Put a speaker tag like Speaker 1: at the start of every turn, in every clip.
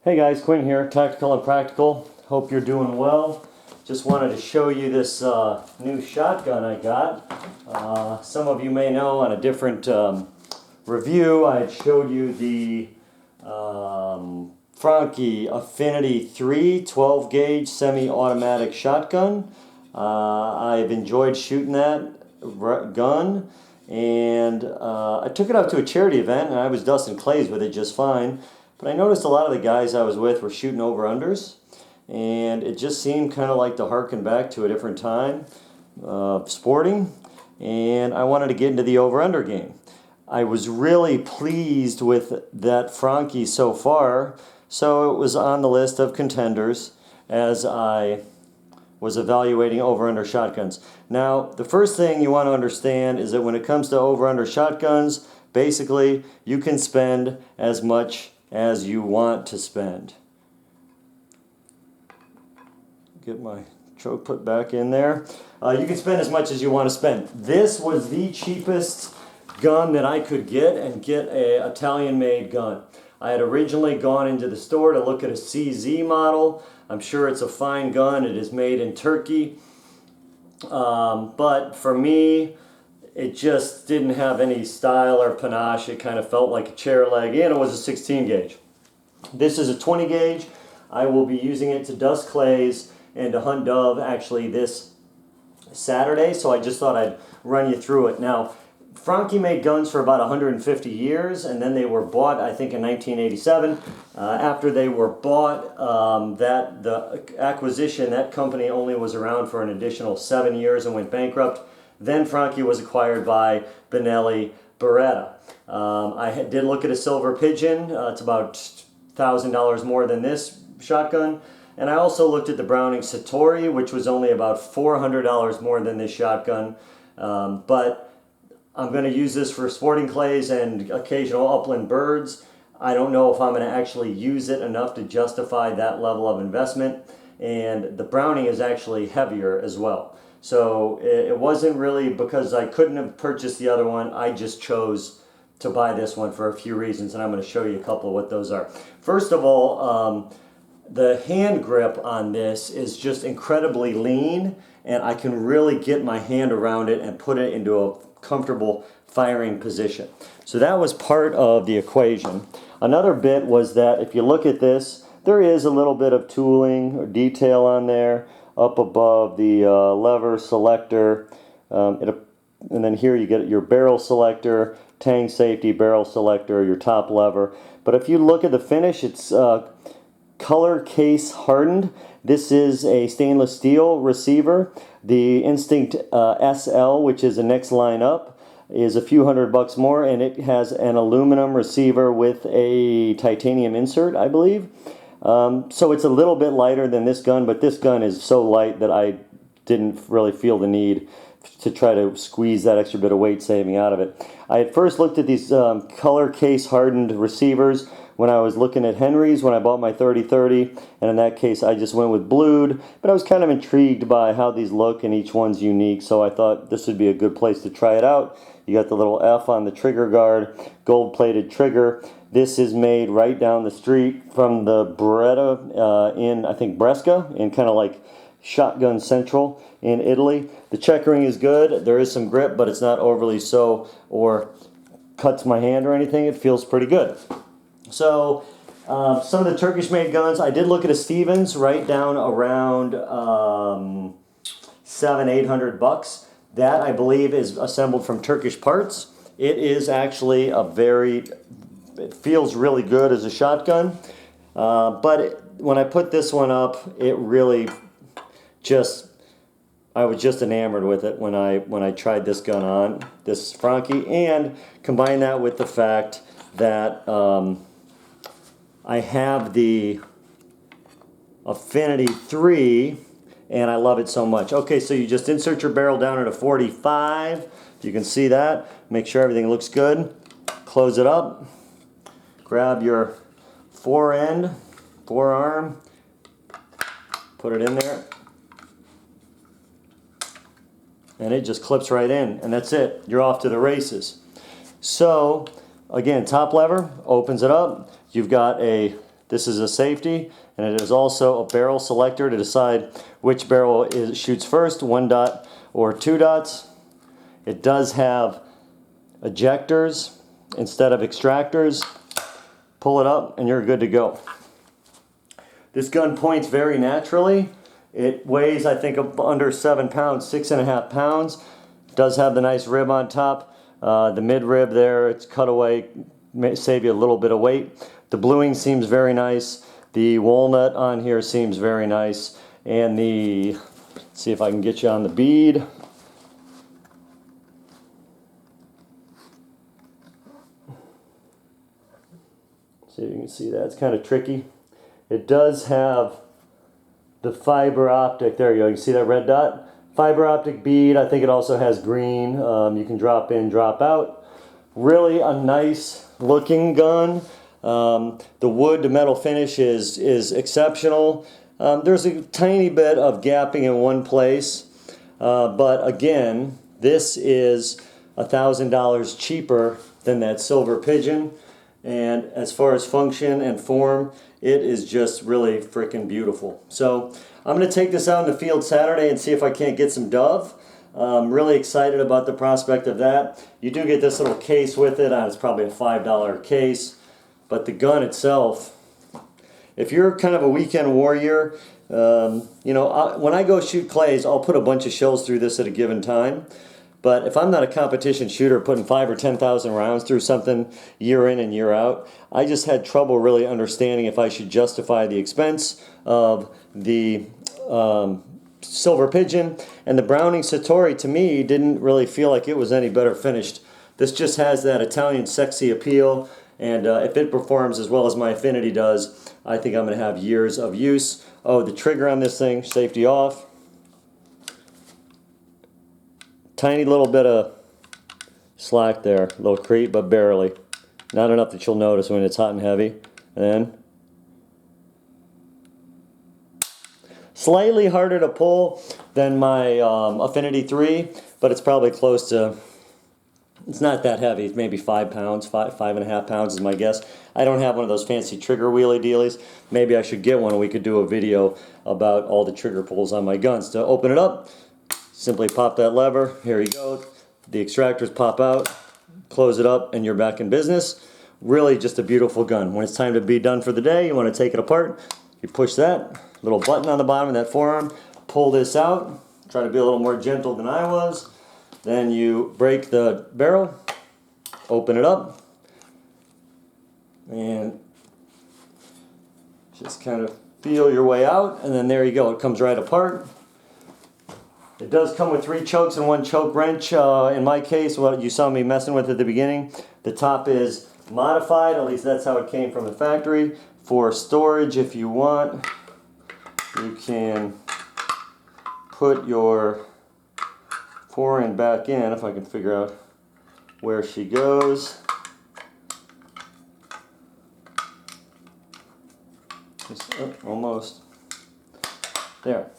Speaker 1: Hey guys, Quinn here, Tactical and Practical. Hope you're doing well. Just wanted to show you this new shotgun I got. Some of you may know on a different review I had showed you the Franchi Affinity 3 12 gauge semi-automatic shotgun. I've enjoyed shooting that gun, and I took it out to a charity event and I was dusting clays with it just fine. But I noticed a lot of the guys I was with were shooting over-unders, and it just seemed kind of like to harken back to a different time of sporting, and I wanted to get into the over-under game. I was really pleased with that Franchi so far, so it was on the list of contenders as I was evaluating over-under shotguns. Now, the first thing you want to understand is that when it comes to over-under shotguns, basically you can spend as much as you want to spend. Get my choke put back in there. You can spend as much as you want to spend. This was the cheapest gun that I could get and get an Italian-made gun. I had originally gone into the store to look at a CZ model. I'm sure it's a fine gun. It is made in Turkey. But for me, it just didn't have any style or panache. It kind of felt like a chair leg, and it was a 16 gauge. This is a 20 gauge. I will be using it to dust clays and to hunt dove actually this Saturday, so I just thought I'd run you through it. Now, Franchi made guns for about 150 years, and then they were bought, I think, in 1987. After they were bought, the acquisition, that company only was around for an additional 7 years and went bankrupt. Then Franchi was acquired by Benelli Beretta. I did look at a Silver Pigeon. It's about $1,000 more than this shotgun. And I also looked at the Browning Satori, which was only about $400 more than this shotgun. But I'm going to use this for sporting clays and occasional upland birds. I don't know if I'm going to actually use it enough to justify that level of investment. And the Browning is actually heavier as well. So it wasn't really because I couldn't have purchased the other one. I just chose to buy this one for a few reasons, and I'm going to show you a couple of what those are. First of all, the hand grip on this is just incredibly lean, and I can really get my hand around it and put it into a comfortable firing position. So that was part of the equation. Another bit was that if you look at this, there is a little bit of tooling or detail on there up above the lever selector, and then here you get your barrel selector, tang safety, barrel selector, your top lever. But if you look at the finish, it's color case hardened. This is a stainless steel receiver. The Instinct SL, which is the next line up, is a few $100 more, and it has an aluminum receiver with a titanium insert, I believe. So it's a little bit lighter than this gun, but this gun is so light that I didn't really feel the need to try to squeeze that extra bit of weight saving out of it. I had first looked at these color case hardened receivers when I was looking at Henry's when I bought my 30-30, and in that case I just went with blued, but I was kind of intrigued by how these look and each one's unique, so I thought this would be a good place to try it out. You got the little F on the trigger guard, gold plated trigger. This is made right down the street from the Beretta in, I think, Brescia, in kind of like Shotgun Central in Italy. The checkering is good. There is some grip, but it's not overly so or cuts my hand or anything. It feels pretty good. So some of the Turkish-made guns, I did look at a Stevens right down around $700-800. That, I believe, is assembled from Turkish parts. It is actually it feels really good as a shotgun, but when I put this one up, it really I was just enamored with it when I tried this gun on, this Franchi, and combine that with the fact that I have the Affinity 3, and I love it so much. Okay, so you just insert your barrel down at a 45. You can see that. Make sure everything looks good. Close it up. Grab your forearm, put it in there, and it just clips right in, and that's it. You're off to the races. So, again, top lever opens it up. You've got a This is a safety, and it is also a barrel selector to decide which barrel shoots first, 1 dot or 2 dots. It does have ejectors instead of extractors. Pull it up and you're good to go. This gun points very naturally. It weighs, I think, under 7 pounds, 6.5 pounds. It does have the nice rib on top. The mid rib there, it's cut away, may save you a little bit of weight. The bluing seems very nice. The walnut on here seems very nice. And let's see if I can get you on the bead. See if you can see that. It's kind of tricky. It does have the fiber optic. There you go. You can see that red dot? Fiber optic bead. I think it also has green. You can drop in, drop out. Really a nice looking gun. The wood to metal finish is exceptional. There's a tiny bit of gapping in one place, but again, this is $1,000 cheaper than that Silver Pigeon, and as far as function and form, it is just really freaking beautiful. So I'm going to take this out in the field Saturday and see if I can't get some dove. I'm really excited about the prospect of that. You do get this little case with it. It's probably a $5 case. But the gun itself, if you're kind of a weekend warrior, you know, when I go shoot clays, I'll put a bunch of shells through this at a given time. But if I'm not a competition shooter putting 5,000 or 10,000 rounds through something year in and year out, I just had trouble really understanding if I should justify the expense of the Silver Pigeon. And the Browning Satori, to me, didn't really feel like it was any better finished. This just has that Italian sexy appeal. And if it performs as well as my Affinity does, I think I'm going to have years of use. Oh, the trigger on this thing, safety off. Tiny little bit of slack there, a little creep, but barely. Not enough that you'll notice when it's hot and heavy. And then slightly harder to pull than my Affinity 3, but it's probably close to, it's not that heavy. It's maybe 5 pounds, 5.5 pounds is my guess. I don't have one of those fancy trigger wheelie dealies. Maybe I should get one and we could do a video about all the trigger pulls on my guns. To open it up, simply pop that lever. Here you go. The extractors pop out, close it up, and you're back in business. Really just a beautiful gun. When it's time to be done for the day, you want to take it apart. You push that little button on the bottom of that forearm, pull this out. Try to be a little more gentle than I was. Then you break the barrel, open it up, and just kind of feel your way out, and then there you go. It comes right apart. It does come with 3 chokes and 1 choke wrench. In my case, what you saw me messing with at the beginning, the top is modified, at least that's how it came from the factory. For storage, if you want, you can put your forend back in, if I can figure out where she goes. Just, almost. There.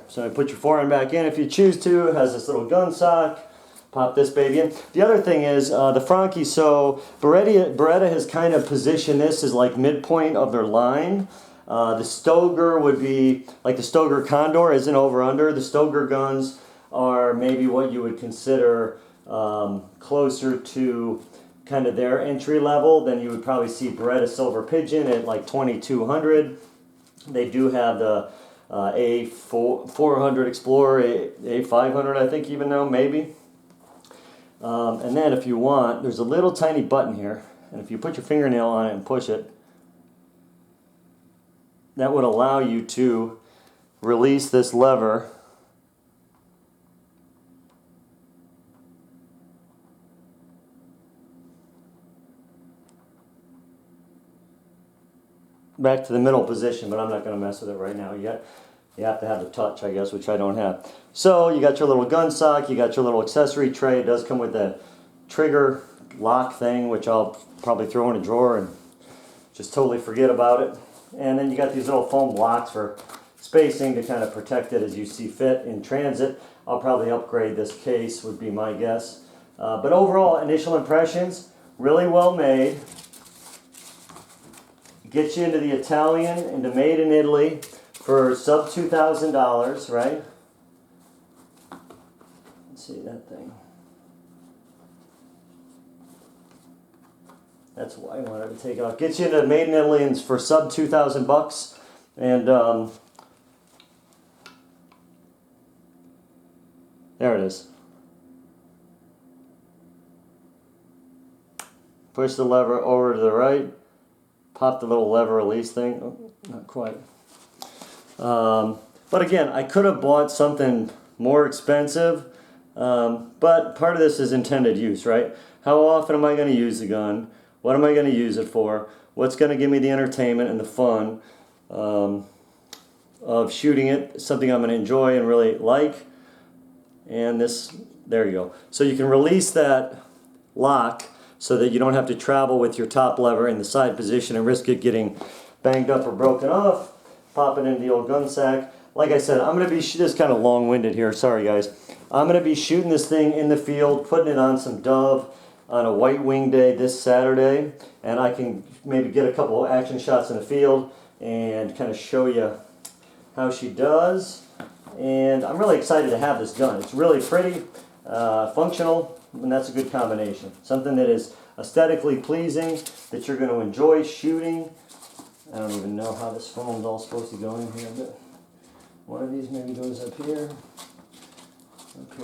Speaker 1: So you put your forend back in if you choose to. It has this little gun sock. Pop this baby in. The other thing is the Franchi, so Beretta has kind of positioned this as like midpoint of their line. The Stoeger would be, like the Stoeger Condor isn't over under. The Stoeger guns are maybe what you would consider closer to kind of their entry level. Then you would probably see Beretta Silver Pigeon at like 2,200. They do have the A400 Explorer, A500 I think even now, maybe. And then if you want, there's a little tiny button here, and if you put your fingernail on it and push it, that would allow you to release this lever back to the middle position, but I'm not going to mess with it right now. You have to have the touch, I guess, which I don't have. So you got your little gun sock, you got your little accessory tray. It does come with a trigger lock thing, which I'll probably throw in a drawer and just totally forget about it. And then you got these little foam blocks for spacing to kind of protect it as you see fit in transit. I'll probably upgrade this case, would be my guess. But overall, initial impressions, really well made. Get you into the Italian, into made in Italy for sub $2,000, right? Let's see that thing. That's why I wanted to take it off. Get you into made in Italy for sub 2,000 bucks, and there it is. Push the lever over to the right. Pop the little lever release thing. Oh, not quite. But again, I could have bought something more expensive, but part of this is intended use, right? How often am I going to use the gun? What am I going to use it for? What's going to give me the entertainment and the fun of shooting it? Something I'm going to enjoy and really like. And this, there you go. So you can release that lock so that you don't have to travel with your top lever in the side position and risk it getting banged up or broken off. Pop it into the old gun sack. Like I said, I'm going to be, this is kind of long-winded here, sorry guys. I'm going to be shooting this thing in the field, putting it on some dove on a white wing day this Saturday, and I can maybe get a couple of action shots in the field and kind of show you how she does. And I'm really excited to have this gun. It's really pretty, functional, and that's a good combination. Something that is aesthetically pleasing, that you're going to enjoy shooting. I don't even know how this phone's all supposed to go in here, but one of these maybe goes up here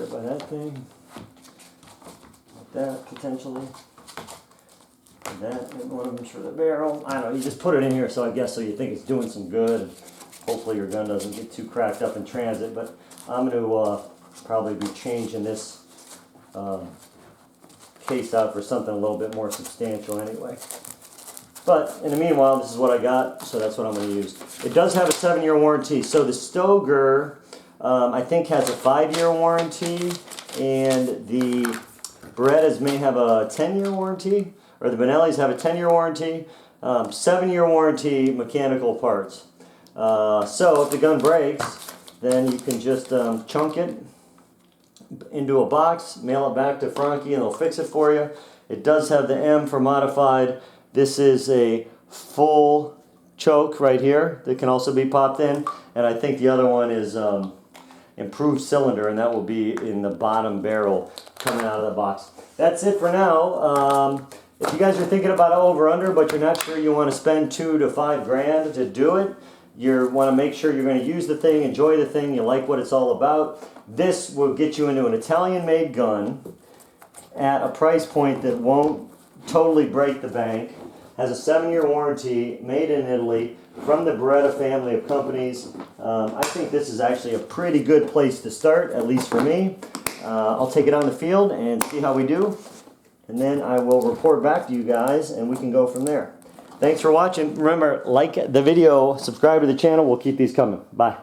Speaker 1: by that thing, like that potentially. And that, and one of them's for the barrel. I don't know, you just put it in here so I guess so you think it's doing some good. Hopefully your gun doesn't get too cracked up in transit, but I'm going to probably be changing this case out for something a little bit more substantial anyway. But in the meanwhile, this is what I got, so that's what I'm going to use. It does have a 7-year warranty. So the Stoeger, I think, has a 5-year warranty, and the Berettas may have a 10-year warranty, or the Benellis have a 10-year warranty, 7-year warranty, mechanical parts. So if the gun breaks, then you can just chunk it into a box, mail it back to Franchi, and they'll fix it for you. It does have the M for modified. This is a full choke right here that can also be popped in, and I think the other one is improved cylinder, and that will be in the bottom barrel coming out of the box. That's it for now. If you guys are thinking about an over-under, but you're not sure you want to spend $2 to $5 grand to do it, you want to make sure you're going to use the thing, enjoy the thing, you like what it's all about, this will get you into an Italian-made gun at a price point that won't totally break the bank. Has a 7-year warranty, made in Italy, from the Beretta family of companies. I think this is actually a pretty good place to start, at least for me. I'll take it on the field and see how we do, and then I will report back to you guys, and we can go from there. Thanks for watching. Remember, like the video, subscribe to the channel. We'll keep these coming. Bye.